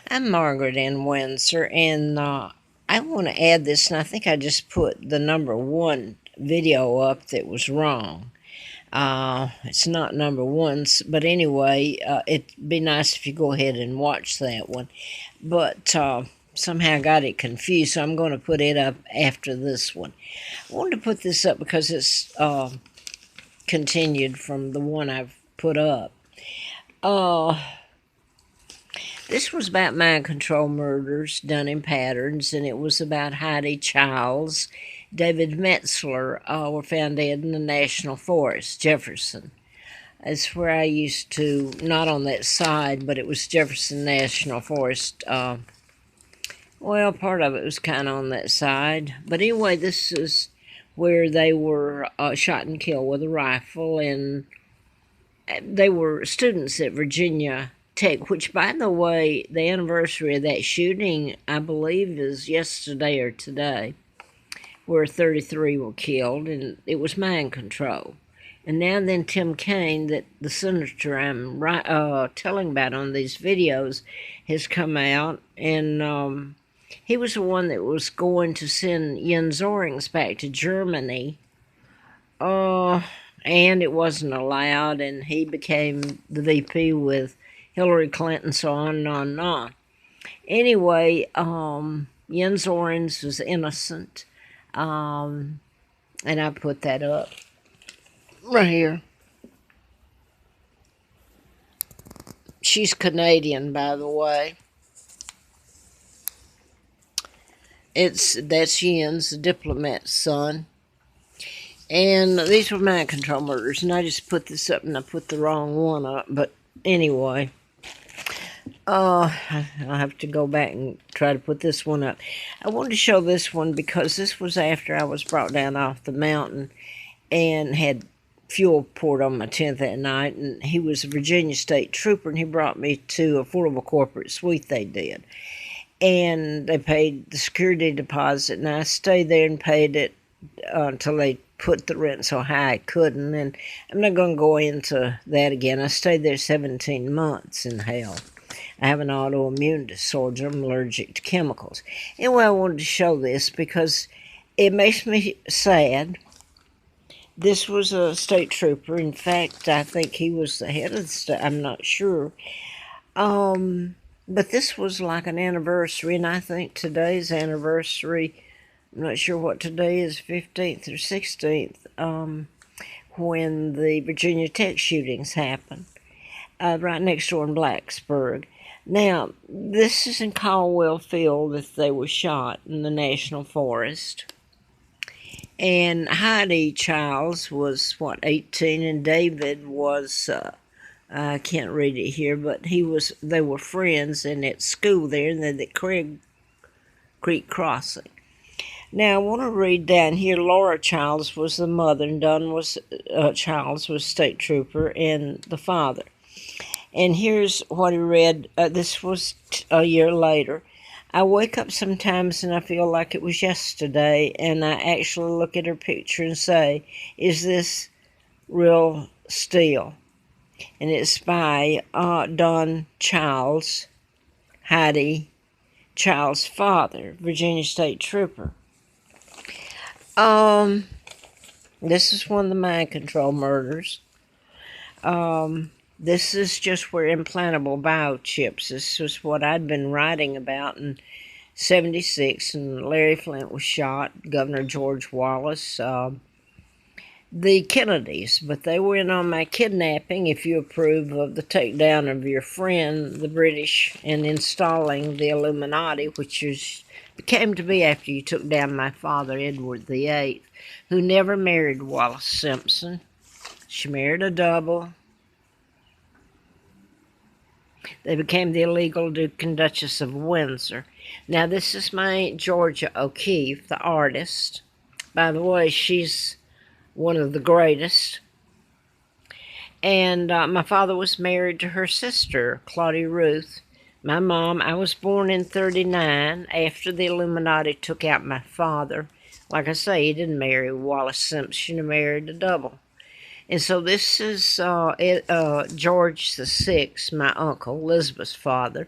I'm Margaret in Windsor, and I want to add this, and I think I just put the number one video up that was wrong. It's not number one, but anyway, it'd be nice if you go ahead and watch that one. But somehow I got it confused, so I'm going to put it up after this one. I wanted to put this up because it's continued from the one I've put up. Uh, This was about mind control murders done in patterns, and it was about Heidi Childs. David Metzler were found dead in the National Forest, Jefferson. That's where I used to, not on that side, but it was Jefferson National Forest. Well, part of it was kind of on that side. But anyway, this is where they were shot and killed with a rifle, and they were students at Virginia Tech, which, by the way, the anniversary of that shooting, I believe, is yesterday or today, where 33 were killed, and it was mind control. And now then, Tim Kaine, that the senator I'm telling about on these videos, has come out, and he was the one that was going to send Jens Orings back to Germany. And it wasn't allowed, and he became the VP with Hillary Clinton, so on and on and on. Anyway, Jens Orings was innocent, and I put that up right here. She's Canadian, by the way. That's Jens, the diplomat's son. And these were mind control murders, and I just put this up, and I put the wrong one up. But anyway, I'll have to go back and try to put this one up. I wanted to show this one because this was after I was brought down off the mountain and had fuel poured on my tent that night. And he was a Virginia State Trooper, and he brought me to Affordable Corporate Suite they did. And they paid the security deposit, and I stayed there and paid it until they put the rent so high I couldn't. And I'm not going to go into that again. I stayed there 17 months in hell. I have an autoimmune disorder. I'm allergic to chemicals. Anyway, I wanted to show this because it makes me sad. This was a state trooper. In fact, I think he was the head of the state. I'm not sure. But this was like an anniversary, and I think today's anniversary, I'm not sure what today is, 15th or 16th, when the Virginia Tech shootings happened, right next door in Blacksburg. Now, this is in Caldwell Field that they were shot in the National Forest. And Heidi Childs was, 18, and David was, I can't read it here, but they were friends and at school there, and then at Creek Crossing. Now, I want to read down here. Laura Childs was the mother, and Don Childs was state trooper and the father. And here's what he read. This was a year later. I wake up sometimes and I feel like it was yesterday, and I actually look at her picture and say, is this real still? And it's by Don Childs, Heidi Childs' father, Virginia State Trooper. This is one of the mind control murders. This is just where implantable biochips. This was what I'd been writing about in 76, and Larry Flint was shot, Governor George Wallace, the Kennedys, but they were in on my kidnapping, if you approve of the takedown of your friend, the British, and installing the Illuminati, which became to be after you took down my father, Edward VIII, who never married Wallace Simpson. She married a double. They became the illegal Duke and Duchess of Windsor. Now, this is my Aunt Georgia O'Keeffe, the artist. By the way, she's one of the greatest. And my father was married to her sister, Claudia Ruth. My mom, I was born in 39 after the Illuminati took out my father. Like I say, he didn't marry Wallace Simpson, he married a double. And so this is George VI, my uncle, Elizabeth's father.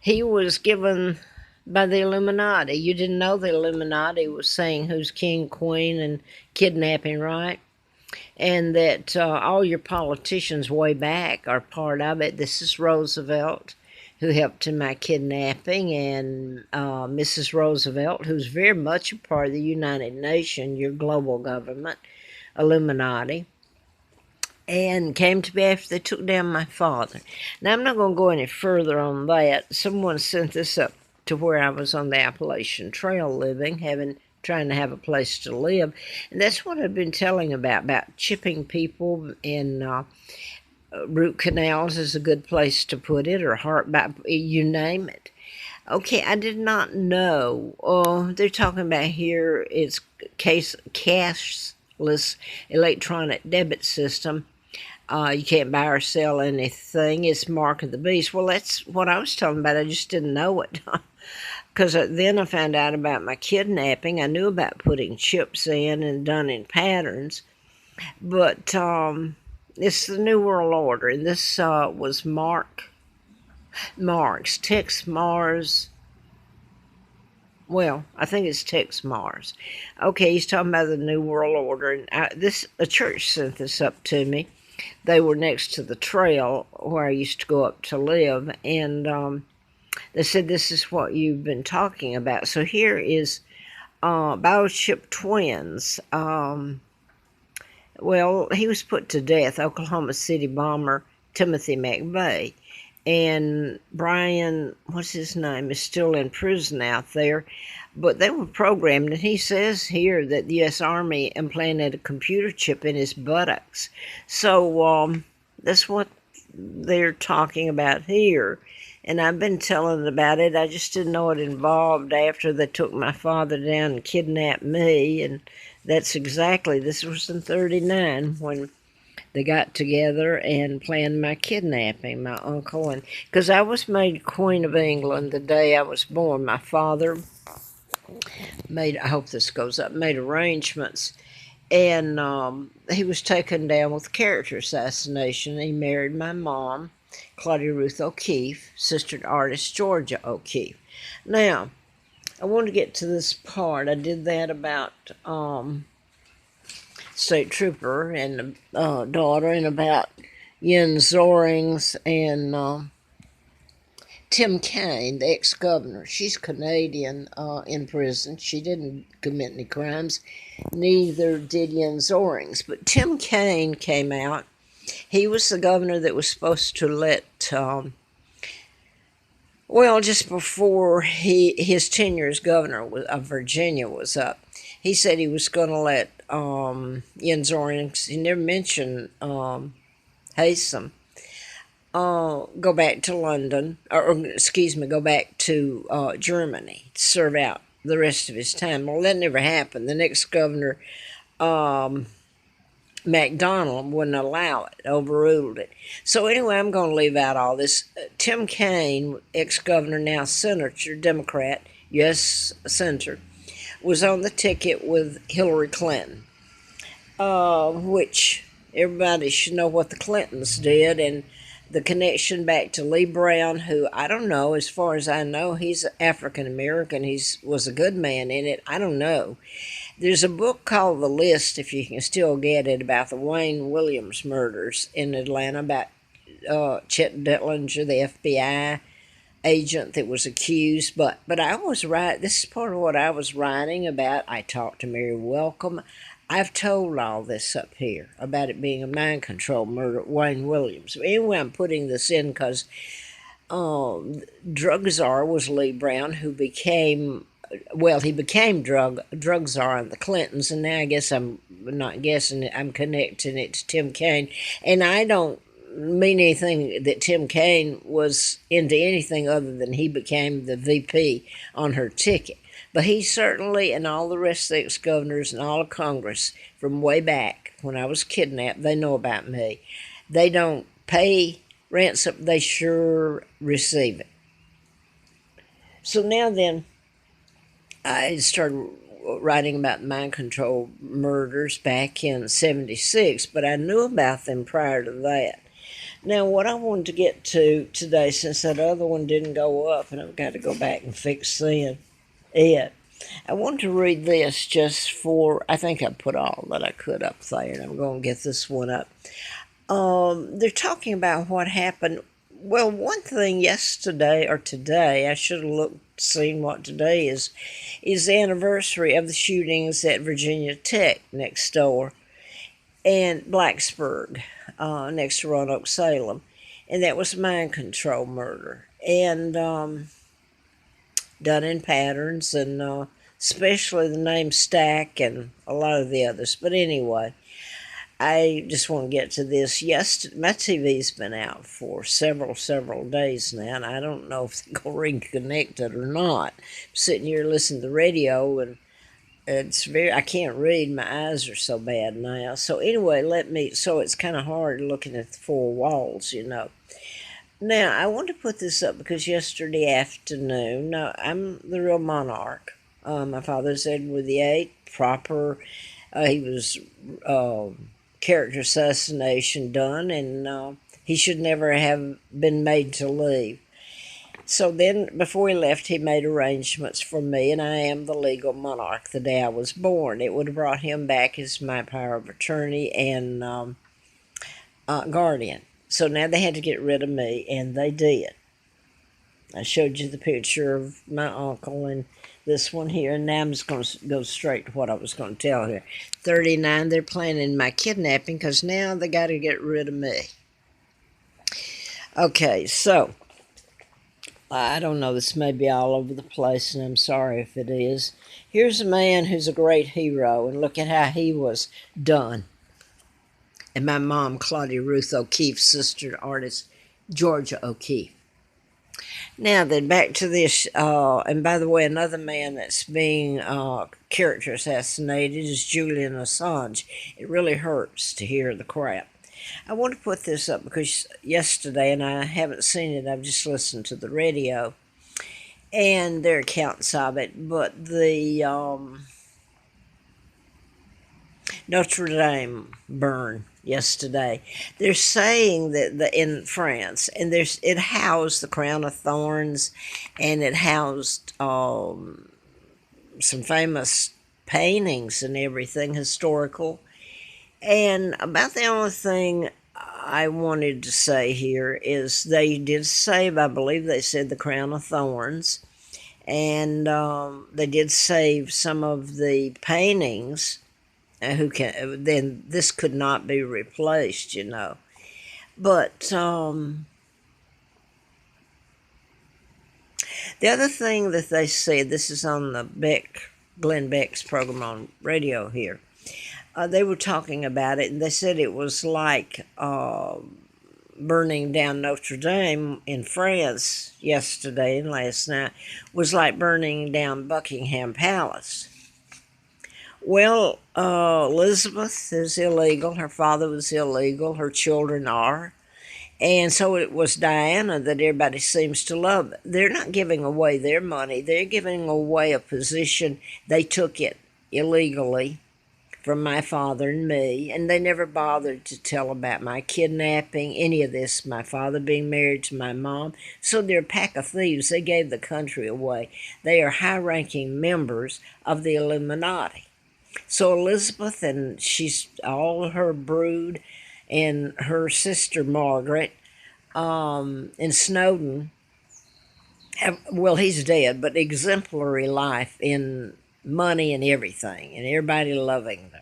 he was given by the Illuminati. You didn't know the Illuminati was saying who's king, queen, and kidnapping, right? And that all your politicians way back are part of it. This is Roosevelt, who helped in my kidnapping, and Mrs. Roosevelt, who's very much a part of the United Nations, your global government, Illuminati, and came to be after they took down my father. Now, I'm not going to go any further on that. Someone sent this up to where I was on the Appalachian Trail living, trying to have a place to live. And that's what I've been telling about chipping people in root canals is a good place to put it, or heart, you name it. Okay, I did not know. Oh, they're talking about here it's cashless electronic debit system. You can't buy or sell anything. It's mark of the beast. Well, that's what I was talking about. I just didn't know it. Because then I found out about my kidnapping. I knew about putting chips in and done in patterns. But it's the New World Order. And this was Tex Mars. Well, I think it's Tex Mars. Okay, he's talking about the New World Order. And a church sent this up to me. They were next to the trail where I used to go up to live. And they said, this is what you've been talking about. So here is Biochip Twins. Well, he was put to death, Oklahoma City bomber Timothy McVeigh. And Brian, what's his name, is still in prison out there. But they were programmed, and he says here that the U.S. Army implanted a computer chip in his buttocks. So that's what they're talking about here. And I've been telling about it. I just didn't know it involved after they took my father down and kidnapped me. And that's exactly, this was in 1939 when they got together and planned my kidnapping, my uncle. And because I was made Queen of England the day I was born. My father made, I hope this goes up, made arrangements. And he was taken down with character assassination. He married my mom, Claudia Ruth O'Keefe, sister to artist Georgia O'Keefe. Now, I want to get to this part. I did that about State Trooper and daughter, and about Yen Zorings and Tim Kaine, the ex-governor. She's Canadian in prison. She didn't commit any crimes. Neither did Yen Zorings. But Tim Kaine came out. He was the governor that was supposed to let, just before his tenure as governor of Virginia was up, he said he was going to let Yen Zorings, he never mentioned Haysom, go back to London, go back to Germany to serve out the rest of his time. Well, that never happened. The next governor, MacDonald, wouldn't allow it, overruled it. So anyway, I'm going to leave out all this. Tim Kaine, ex-governor, now senator, Democrat, U.S. senator, was on the ticket with Hillary Clinton, which everybody should know what the Clintons did, and the connection back to Lee Brown, who I don't know, as far as I know, he's African-American. He was a good man in it. I don't know. There's a book called The List, if you can still get it, about the Wayne Williams murders in Atlanta, about Chet Dellinger, the FBI agent that was accused. But I was right. This is part of what I was writing about. I talked to Mary Welcome. I've told all this up here about it being a mind control murder, Wayne Williams. Anyway, I'm putting this in because drug czar was Lee Brown, who became... Well, he became drug czar on the Clintons, and now I guess I'm not guessing it. I'm connecting it to Tim Kaine, and I don't mean anything that Tim Kaine was into anything other than he became the VP on her ticket. But he certainly, and all the rest of the ex-governors and all of Congress from way back when I was kidnapped, they know about me. They don't pay ransom, they sure receive it. So now then, I started writing about mind control murders back in '76, but I knew about them prior to that. Now, what I wanted to get to today, since that other one didn't go up, and I've got to go back and fix it, I wanted to read this just for, I think I put all that I could up there, and I'm going to get this one up. They're talking about what happened. Well, one thing yesterday or today, I should have seen what today is the anniversary of the shootings at Virginia Tech next door and Blacksburg, next to Roanoke, Salem, and that was mind control murder, and done in patterns, and especially the name Stack and a lot of the others. But anyway, I just want to get to this. Yes, my TV's been out for several days now, and I don't know if they're going to reconnect it or not. I'm sitting here listening to the radio, and I can't read. My eyes are so bad now. So anyway, so it's kind of hard looking at the four walls, Now, I want to put this up because yesterday afternoon, now, I'm the real monarch. My father's Edward VIII, proper. He was character assassination done, and he should never have been made to leave. So then, before he left, he made arrangements for me, and I am the legal monarch the day I was born. It would have brought him back as my power of attorney and guardian. So now they had to get rid of me, and they did. I showed you the picture of my uncle and this one here, and now I'm just going to go straight to what I was going to tell here. 39, they're planning my kidnapping because now they got to get rid of me. Okay, so I don't know, this may be all over the place, and I'm sorry if it is. Here's a man who's a great hero, and look at how he was done. And my mom, Claudia Ruth O'Keefe's sister artist, Georgia O'Keeffe. Now then, back to this, and by the way, another man that's being character assassinated is Julian Assange. It really hurts to hear the crap. I want to put this up because yesterday, and I haven't seen it, I've just listened to the radio and their accounts of it, but the Notre Dame burn yesterday. They're saying that in France, and it housed the crown of thorns, and it housed some famous paintings and everything historical. And about the only thing I wanted to say here is they did save, I believe they said, the crown of thorns, and they did save some of the paintings. Then this could not be replaced, But the other thing that they said, this is on the Glenn Beck's program on radio here. They were talking about it, and they said it was like burning down Notre Dame in France yesterday and last night was like burning down Buckingham Palace. Well, Elizabeth is illegal. Her father was illegal. Her children are. And so it was Diana that everybody seems to love. They're not giving away their money. They're giving away a position. They took it illegally from my father and me, and they never bothered to tell about my kidnapping, any of this, my father being married to my mom. So they're a pack of thieves. They gave the country away. They are high-ranking members of the Illuminati. So Elizabeth and she's all her brood and her sister Margaret and Snowden, well, he's dead, but exemplary life in money and everything, and everybody loving them.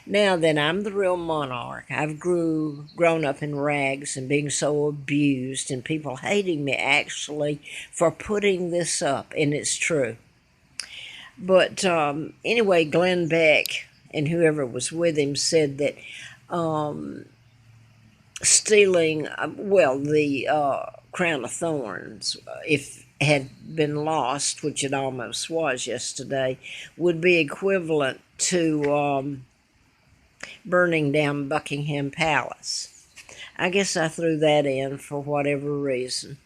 Now then, I'm the real monarch. I've grown up in rags and being so abused, and people hating me actually for putting this up, and it's true. But anyway, Glenn Beck and whoever was with him said that stealing, the crown of thorns, if had been lost, which it almost was yesterday, would be equivalent to burning down Buckingham Palace. I guess I threw that in for whatever reason.